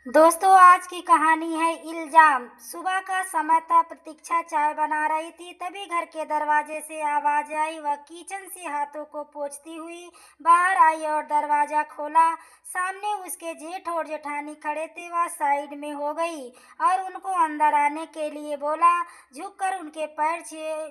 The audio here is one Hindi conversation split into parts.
दोस्तों, आज की कहानी है इल्जाम। सुबह का समय था। प्रतीक्षा चाय बना रही थी, तभी घर के दरवाजे से आवाज आई। वह किचन से हाथों को पोंछती हुई बाहर आई और दरवाजा खोला। सामने उसके जेठ और जेठानी खड़े थे। वह साइड में हो गई और उनको अंदर आने के लिए बोला। झुककर उनके पैर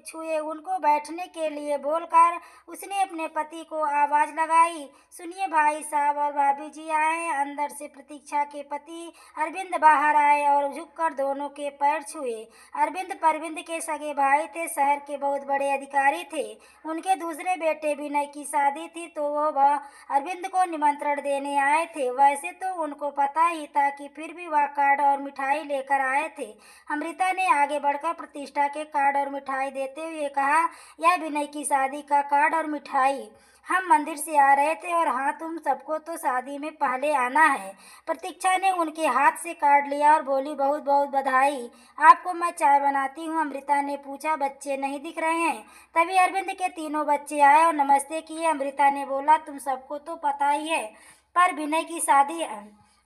छुए, उनको बैठने के लिए बोलकर उसने अपने पति को आवाज लगाई, सुनिए, भाई साहब और भाभी जी आए हैं। अंदर से प्रतीक्षा के पति अरविंद बाहर आए और झुककर दोनों के पैर छुए। अरविंद परविंद के सगे भाई थे, शहर के बहुत बड़े अधिकारी थे। उनके दूसरे बेटे विनय की शादी थी, तो वह अरविंद को निमंत्रण देने आए थे। वैसे तो उनको पता ही था कि फिर भी वह कार्ड और मिठाई लेकर आए थे। अमृता ने आगे बढ़कर प्रतिष्ठा के कार्ड और मिठाई देते हुए कहा, यह विनय की शादी का कार्ड और मिठाई। हम मंदिर से आ रहे थे और हाँ, तुम सबको तो शादी में पहले आना है। प्रतीक्षा ने उनके हाथ से कार्ड लिया और बोली, बहुत बहुत बधाई। आपको मैं चाय बनाती हूँ। अमृता ने पूछा, बच्चे नहीं दिख रहे हैं? तभी अरविंद के तीनों बच्चे आए और नमस्ते किए। अमृता ने बोला, तुम सबको तो पता ही है, पर विनय की शादी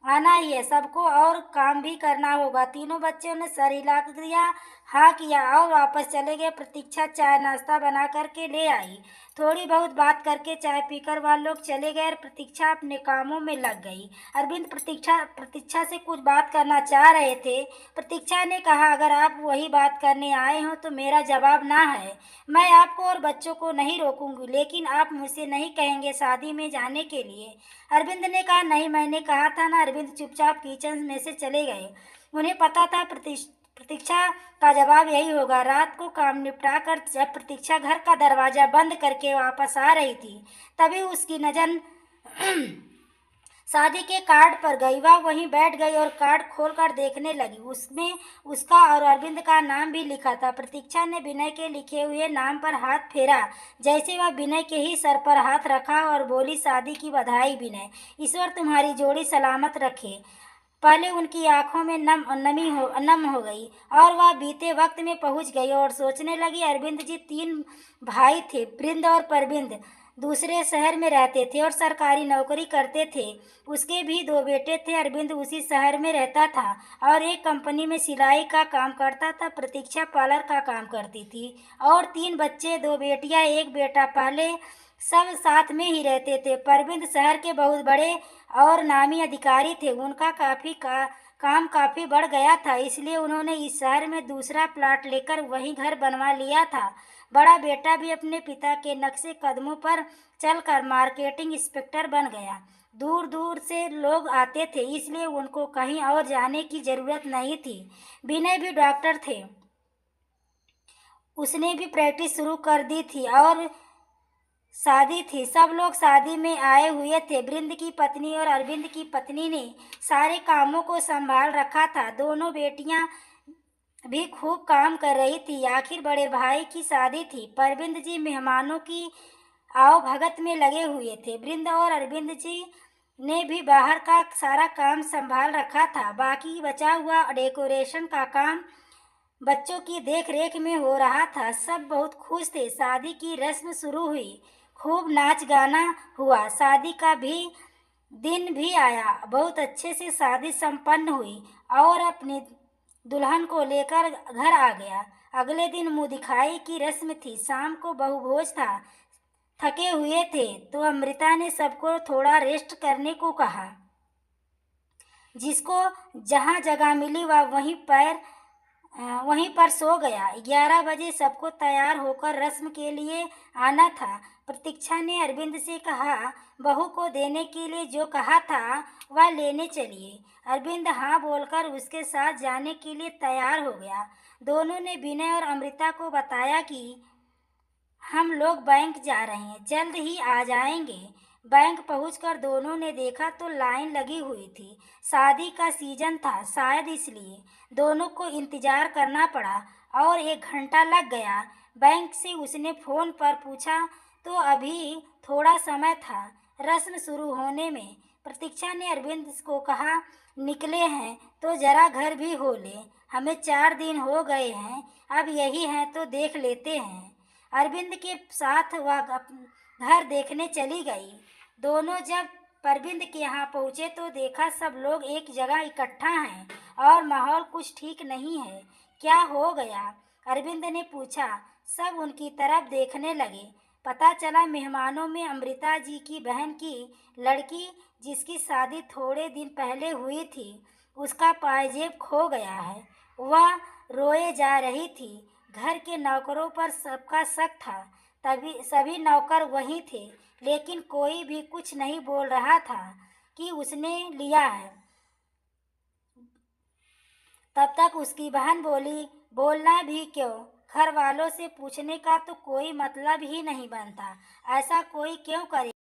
आना ही है सबको और काम भी करना होगा। तीनों बच्चों ने सर हिला दिया, हाँ किया और वापस चले गए। प्रतीक्षा चाय नाश्ता बना करके ले आई। थोड़ी बहुत बात करके चाय पीकर वह लोग चले गए और प्रतीक्षा अपने कामों में लग गई। अरविंद प्रतीक्षा से कुछ बात करना चाह रहे थे। प्रतीक्षा ने कहा, अगर आप वही बात करने आए हो तो मेरा जवाब ना है। मैं आपको और बच्चों को नहीं रोकूंगी, लेकिन आप मुझसे नहीं कहेंगे शादी में जाने के लिए। अरविंद ने कहा, नहीं, मैंने कहा था ना। अरविंद चुपचाप किचन में से चले गए। उन्हें पता था प्रतीक्षा का जवाब यही होगा। रात को काम निपटा कर जब प्रतीक्षा घर का दरवाजा बंद करके वापस आ रही थी, तभी उसकी नजर शादी के कार्ड पर गई। वह वहीं बैठ गई और कार्ड खोलकर देखने लगी। उसमें उसका और अरविंद का नाम भी लिखा था। प्रतीक्षा ने विनय के लिखे हुए नाम पर हाथ फेरा, जैसे वह विनय के ही सर पर हाथ रखा और बोली, शादी की बधाई विनय, ईश्वर तुम्हारी जोड़ी सलामत रखे। पहले उनकी आंखों में नम हो गई और वह बीते वक्त में पहुंच गई और सोचने लगी। अरविंद जी तीन भाई थे, बृंद और परविंद। दूसरे शहर में रहते थे और सरकारी नौकरी करते थे। उसके भी दो बेटे थे। अरविंद उसी शहर में रहता था और एक कंपनी में सिलाई का काम करता था। प्रतीक्षा पार्लर का काम करती थी और तीन बच्चे, दो बेटियां, एक बेटा। पहले सब साथ में ही रहते थे। परविंद शहर के बहुत बड़े और नामी अधिकारी थे। उनका काम काफ़ी बढ़ गया था, इसलिए उन्होंने इस शहर में दूसरा प्लाट लेकर वहीं घर बनवा लिया था। बड़ा बेटा भी अपने पिता के नक्शे कदमों पर चलकर मार्केटिंग इंस्पेक्टर बन गया। दूर दूर से लोग आते थे, इसलिए उनको कहीं और जाने की ज़रूरत नहीं थी। विनय भी डॉक्टर थे, उसने भी प्रैक्टिस शुरू कर दी थी और शादी थी। सब लोग शादी में आए हुए थे। बृंद की पत्नी और अरविंद की पत्नी ने सारे कामों को संभाल रखा था। दोनों बेटियां भी खूब काम कर रही थी। आखिर बड़े भाई की शादी थी। परविंद जी मेहमानों की आओ भगत में लगे हुए थे। बृंद और अरविंद जी ने भी बाहर का सारा काम संभाल रखा था। बाकी बचा हुआ डेकोरेशन का काम बच्चों की देख रेख में हो रहा था। सब बहुत खुश थे। शादी की रस्म शुरू हुई। खूब नाच गाना हुआ। शादी का भी दिन भी आया। बहुत अच्छे से शादी संपन्न हुई और अपनी दुल्हन को लेकर घर आ गया। अगले दिन मुंह दिखाई की रस्म थी। शाम को बहुभोज था। थके हुए थे तो अमृता ने सबको थोड़ा रेस्ट करने को कहा। जिसको जहाँ जगह मिली वह वहीं पर सो गया। 11 बजे सबको तैयार होकर रस्म के लिए आना था। प्रतीक्षा ने अरविंद से कहा, बहू को देने के लिए जो कहा था वह लेने चलिए। अरविंद हाँ बोलकर उसके साथ जाने के लिए तैयार हो गया। दोनों ने विनय और अमृता को बताया कि हम लोग बैंक जा रहे हैं, जल्द ही आ जाएंगे। बैंक पहुंचकर दोनों ने देखा तो लाइन लगी हुई थी। शादी का सीजन था, शायद इसलिए दोनों को इंतजार करना पड़ा और 1 घंटा लग गया। बैंक से उसने फ़ोन पर पूछा तो अभी थोड़ा समय था रस्म शुरू होने में। प्रतीक्षा ने अरविंद को कहा, निकले हैं तो जरा घर भी हो ले, हमें 4 दिन हो गए हैं, अब यही हैं तो देख लेते हैं। अरविंद के साथ वह घर देखने चली गई। दोनों जब परबिंद के यहाँ पहुँचे तो देखा सब लोग एक जगह इकट्ठा हैं और माहौल कुछ ठीक नहीं है। क्या हो गया? अरविंद ने पूछा। सब उनकी तरफ देखने लगे। पता चला मेहमानों में अमृता जी की बहन की लड़की, जिसकी शादी थोड़े दिन पहले हुई थी, उसका पायजेब खो गया है। वह रोए जा रही थी। घर के नौकरों पर सबका शक था। तभी सभी नौकर वहीं थे, लेकिन कोई भी कुछ नहीं बोल रहा था कि उसने लिया है। तब तक उसकी बहन बोली, बोलना भी क्यों? घर वालों से पूछने का तो कोई मतलब ही नहीं बनता। ऐसा कोई क्यों करे?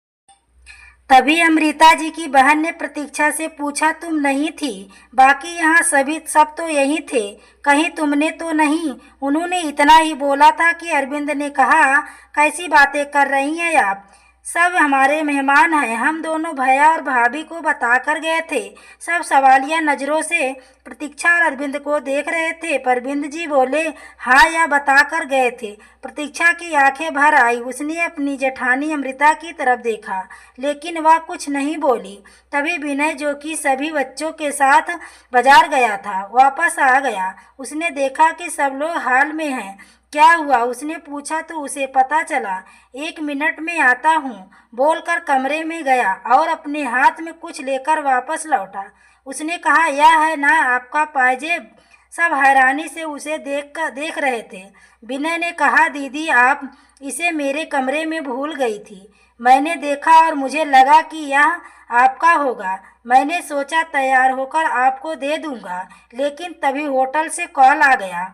तभी अमृता जी की बहन ने प्रतीक्षा से पूछा, तुम नहीं थी? बाकी यहाँ सब तो यही थे, कहीं तुमने तो नहीं? उन्होंने इतना ही बोला था कि अरविंद ने कहा, कैसी बातें कर रही हैं आप? सब हमारे मेहमान हैं। हम दोनों भैया और भाभी को बता कर गए थे। सब सवालिया नज़रों से प्रतीक्षा और अरविंद को देख रहे थे। परविंद जी बोले, हाँ, या बता कर गए थे। प्रतीक्षा की आंखें भर आई। उसने अपनी जेठानी अमृता की तरफ देखा, लेकिन वह कुछ नहीं बोली। तभी विनय, जो कि सभी बच्चों के साथ बाजार गया था, वापस आ गया। उसने देखा कि सब लोग हॉल में हैं। क्या हुआ? उसने पूछा तो उसे पता चला। 1 मिनट में आता हूँ, बोलकर कमरे में गया और अपने हाथ में कुछ लेकर वापस लौटा। उसने कहा, यह है ना आपका पायजेब? सब हैरानी से उसे देख रहे थे। विनय ने कहा, दीदी, आप इसे मेरे कमरे में भूल गई थी। मैंने देखा और मुझे लगा कि यह आपका होगा। मैंने सोचा तैयार होकर आपको दे दूंगा, लेकिन तभी होटल से कॉल आ गया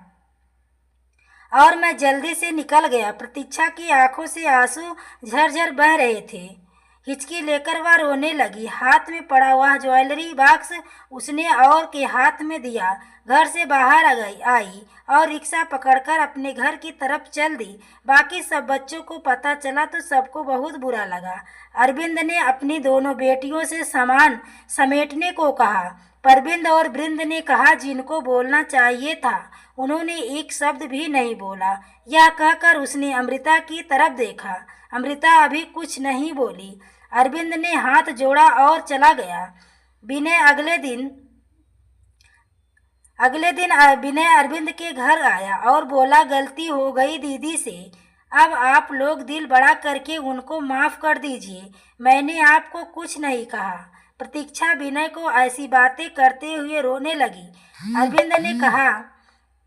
और मैं जल्दी से निकल गया। प्रतीक्षा की आंखों से आंसू झरझर बह रहे थे। हिचकी लेकर वह रोने लगी। हाथ में पड़ा हुआ ज्वेलरी बॉक्स उसने और के हाथ में दिया। घर से बाहर आई और रिक्शा पकड़कर अपने घर की तरफ चल दी। बाकी सब बच्चों को पता चला तो सबको बहुत बुरा लगा। अरविंद ने अपनी दोनों बेटियों से सामान समेटने को कहा। परविंद और बृंद ने कहा, जिनको बोलना चाहिए था उन्होंने एक शब्द भी नहीं बोला। यह कहकर उसने अमृता की तरफ देखा। अमृता अभी कुछ नहीं बोली। अरविंद ने हाथ जोड़ा और चला गया। विनय अगले दिन विनय अरविंद के घर आया और बोला, गलती हो गई दीदी से। अब आप लोग दिल बड़ा करके उनको माफ़ कर दीजिए। मैंने आपको कुछ नहीं कहा। प्रतीक्षा विनय को ऐसी बातें करते हुए रोने लगी। अरविंद ने कहा,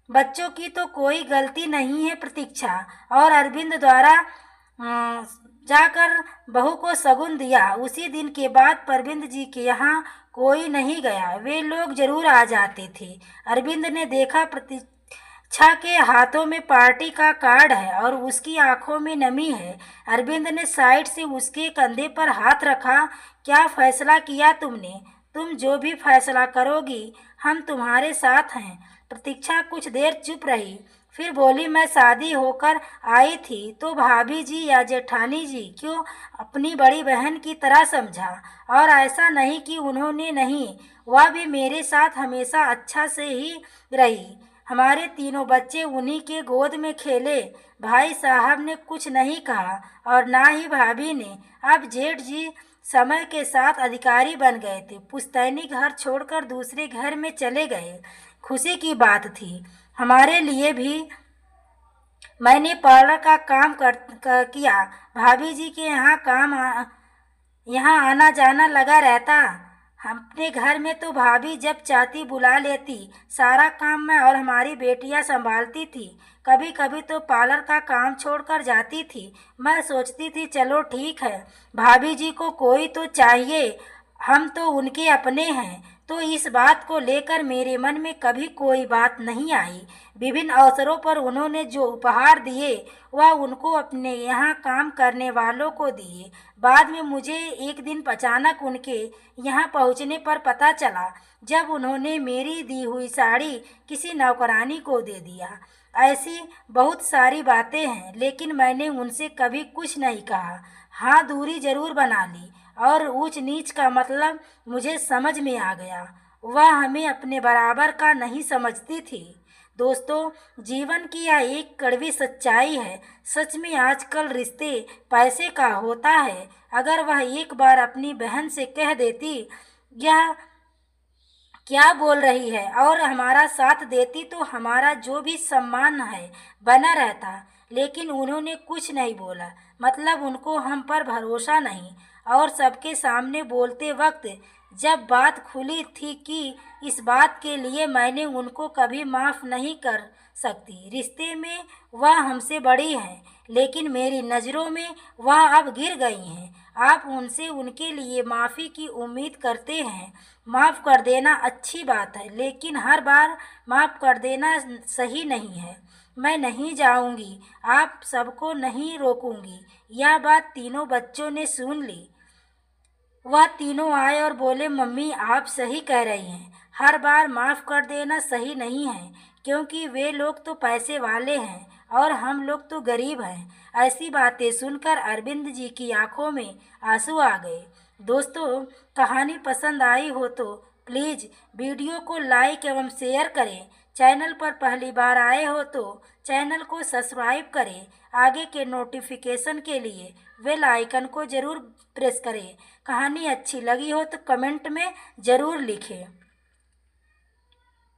बच्चों की तो कोई गलती नहीं है प्रतीक्षा। और अरविंद द्वारा जाकर बहू को शगुन दिया। उसी दिन के बाद परविंद जी के यहाँ कोई नहीं गया। वे लोग जरूर आ जाते थे। अरविंद ने देखा प्रतीक्षा के हाथों में पार्टी का कार्ड है और उसकी आंखों में नमी है। अरविंद ने साइड से उसके कंधे पर हाथ रखा। क्या फैसला किया तुमने? तुम जो भी फैसला करोगी हम तुम्हारे साथ हैं। प्रतीक्षा कुछ देर चुप रही, फिर बोली, मैं शादी होकर आई थी तो भाभी जी या जेठानी जी क्यों अपनी बड़ी बहन की तरह समझा। और ऐसा नहीं कि उन्होंने नहीं, वह भी मेरे साथ हमेशा अच्छा से ही रही। हमारे तीनों बच्चे उन्हीं के गोद में खेले। भाई साहब ने कुछ नहीं कहा और ना ही भाभी ने। अब जेठ जी समय के साथ अधिकारी बन गए थे। पुश्तैनी घर छोड़कर दूसरे घर में चले गए। खुशी की बात थी हमारे लिए भी। मैंने पार्लर का काम किया। भाभी जी के यहाँ आना जाना लगा रहता। अपने घर में तो भाभी जब चाहती बुला लेती। सारा काम मैं और हमारी बेटियां संभालती थी। कभी कभी तो पार्लर का काम छोड़कर जाती थी। मैं सोचती थी चलो ठीक है, भाभी जी को कोई तो चाहिए, हम तो उनके अपने हैं। तो इस बात को लेकर मेरे मन में कभी कोई बात नहीं आई। विभिन्न अवसरों पर उन्होंने जो उपहार दिए वह उनको अपने यहाँ काम करने वालों को दिए। बाद में मुझे एक दिन अचानक उनके यहाँ पहुँचने पर पता चला, जब उन्होंने मेरी दी हुई साड़ी किसी नौकरानी को दे दिया। ऐसी बहुत सारी बातें हैं, लेकिन मैंने उनसे कभी कुछ नहीं कहा। हाँ, दूरी जरूर बना ली और ऊंच नीच का मतलब मुझे समझ में आ गया। वह हमें अपने बराबर का नहीं समझती थी। दोस्तों, जीवन की यह एक कड़वी सच्चाई है। सच में आजकल रिश्ते पैसे का होता है। अगर वह एक बार अपनी बहन से कह देती यह क्या बोल रही है और हमारा साथ देती तो हमारा जो भी सम्मान है बना रहता। लेकिन उन्होंने कुछ नहीं बोला, मतलब उनको हम पर भरोसा नहीं। और सबके सामने बोलते वक्त जब बात खुली थी कि इस बात के लिए मैंने उनको कभी माफ़ नहीं कर सकती। रिश्ते में वह हमसे बड़ी हैं, लेकिन मेरी नज़रों में वह अब गिर गई हैं। आप उनसे उनके लिए माफ़ी की उम्मीद करते हैं। माफ़ कर देना अच्छी बात है, लेकिन हर बार माफ़ कर देना सही नहीं है। मैं नहीं जाऊंगी, आप सबको नहीं रोकूंगी। यह बात तीनों बच्चों ने सुन ली। वह तीनों आए और बोले, मम्मी आप सही कह रही हैं। हर बार माफ़ कर देना सही नहीं है, क्योंकि वे लोग तो पैसे वाले हैं और हम लोग तो गरीब हैं। ऐसी बातें सुनकर अरविंद जी की आंखों में आंसू आ गए। दोस्तों, कहानी पसंद आई हो तो प्लीज़ वीडियो को लाइक एवं शेयर करें। चैनल पर पहली बार आए हो तो चैनल को सब्सक्राइब करें। आगे के नोटिफिकेशन के लिए बेल आइकन को ज़रूर प्रेस करें। कहानी अच्छी लगी हो तो कमेंट में ज़रूर लिखें।